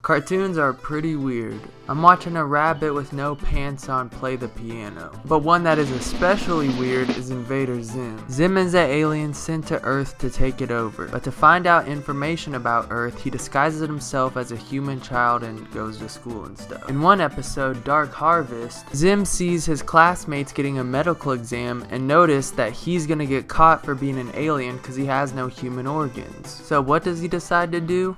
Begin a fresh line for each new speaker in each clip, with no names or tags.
Cartoons are pretty weird. I'm watching a rabbit with no pants on play the piano. But one that is especially weird is Invader Zim. Zim is an alien sent to Earth to take it over. But to find out information about Earth, he disguises himself as a human child and goes to school and stuff. In one episode, Dark Harvest, Zim sees his classmates getting a medical exam and notices that he's gonna get caught for being an alien because he has no human organs. So what does he decide to do?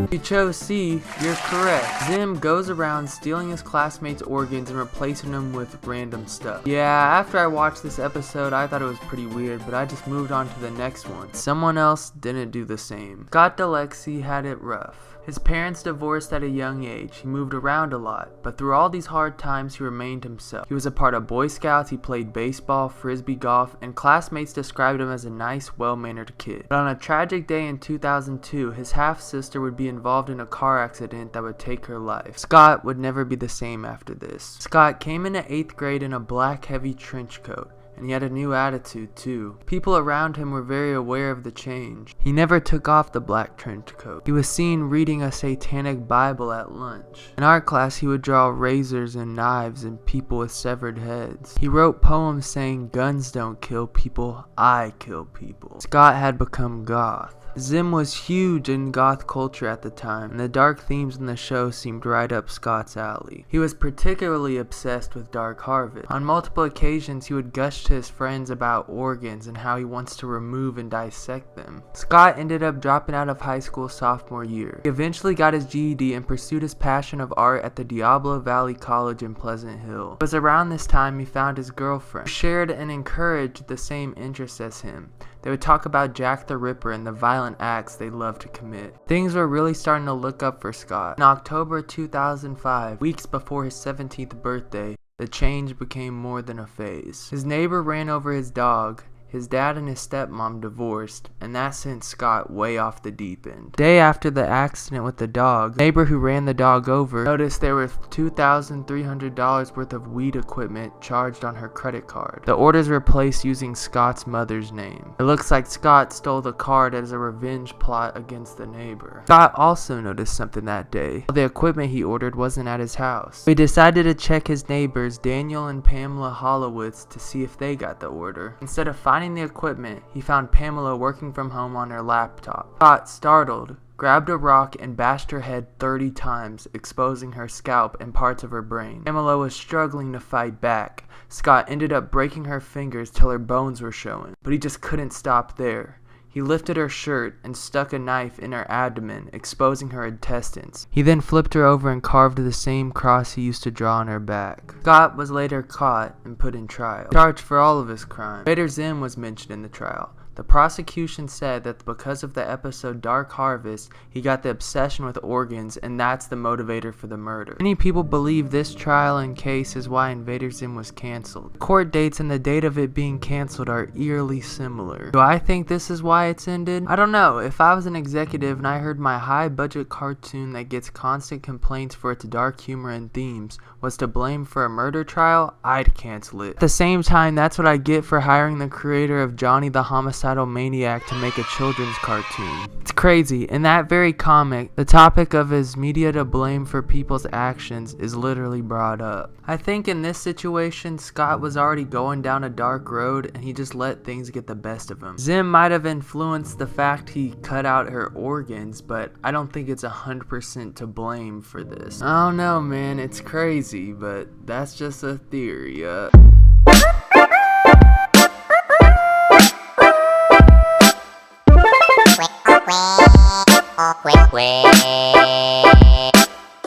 If you chose C, you're correct. Zim goes around stealing his classmates' organs and replacing them with random stuff. Yeah, after I watched this episode, I thought it was pretty weird, but I just moved on to the next one. Someone else didn't do the same. Scott DeLexi had it rough. His parents divorced at a young age. He moved around a lot, but through all these hard times, he remained himself. He was a part of Boy Scouts, he played baseball, frisbee golf, and classmates described him as a nice, well-mannered kid. But on a tragic day in 2002, his half-sister would be involved in a car accident that would take her life. Scott would never be the same after this. Scott came into 8th grade in a black, heavy trench coat. And he had a new attitude too. People around him were very aware of the change. He never took off the black trench coat. He was seen reading a satanic Bible at lunch. In art class, he would draw razors and knives and people with severed heads. He wrote poems saying, "Guns don't kill people, I kill people." Scott had become goth. Zim was huge in goth culture at the time, and the dark themes in the show seemed right up Scott's alley. He was particularly obsessed with Dark Harvest. On multiple occasions, he would gush to his friends about organs and how he wants to remove and dissect them. Scott ended up dropping out of high school sophomore year. He eventually got his GED and pursued his passion of art at the Diablo Valley College in Pleasant Hill. It was around this time he found his girlfriend, who shared and encouraged the same interests as him. They would talk about Jack the Ripper and the violent acts they loved to commit. Things were really starting to look up for Scott. In October 2005, weeks before his 17th birthday, the change became more than a phase. His neighbor ran over his dog. His dad and his stepmom divorced, and that sent Scott way off the deep end. Day after the accident with the dog, the neighbor who ran the dog over noticed there was $2,300 worth of weed equipment charged on her credit card. The orders were placed using Scott's mother's name. It looks like Scott stole the card as a revenge plot against the neighbor. Scott also noticed something that day. The equipment he ordered wasn't at his house. He decided to check his neighbors, Daniel and Pamela Hollowitz, to see if they got the order. Instead of finding the equipment, he found Pamela working from home on her laptop. Scott, startled, grabbed a rock and bashed her head 30 times, exposing her scalp and parts of her brain. Pamela was struggling to fight back. Scott ended up breaking her fingers till her bones were showing, but he just couldn't stop there. He lifted her shirt and stuck a knife in her abdomen, exposing her intestines. He then flipped her over and carved the same cross he used to draw on her back. Scott was later caught and put in trial, charged for all of his crimes. Invader Zim was mentioned in the trial. The prosecution said that because of the episode Dark Harvest, he got the obsession with organs, and that's the motivator for the murder. Many people believe this trial and case is why Invader Zim was cancelled. Court dates and the date of it being cancelled are eerily similar. Do I think this is why it's ended? I don't know. If I was an executive and I heard my high-budget cartoon that gets constant complaints for its dark humor and themes was to blame for a murder trial, I'd cancel it. At the same time, that's what I get for hiring the creator of Johnny the Homicidal Maniac to make a children's cartoon. It's crazy. In that very comic, the topic of is media to blame for people's actions is literally brought up. I think in this situation, Scott was already going down a dark road and he just let things get the best of him. Zim might have influenced the fact he cut out her organs, but I don't think it's 100% to blame for this. I don't know, man. It's crazy, but that's just a theory.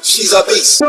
She's a beast.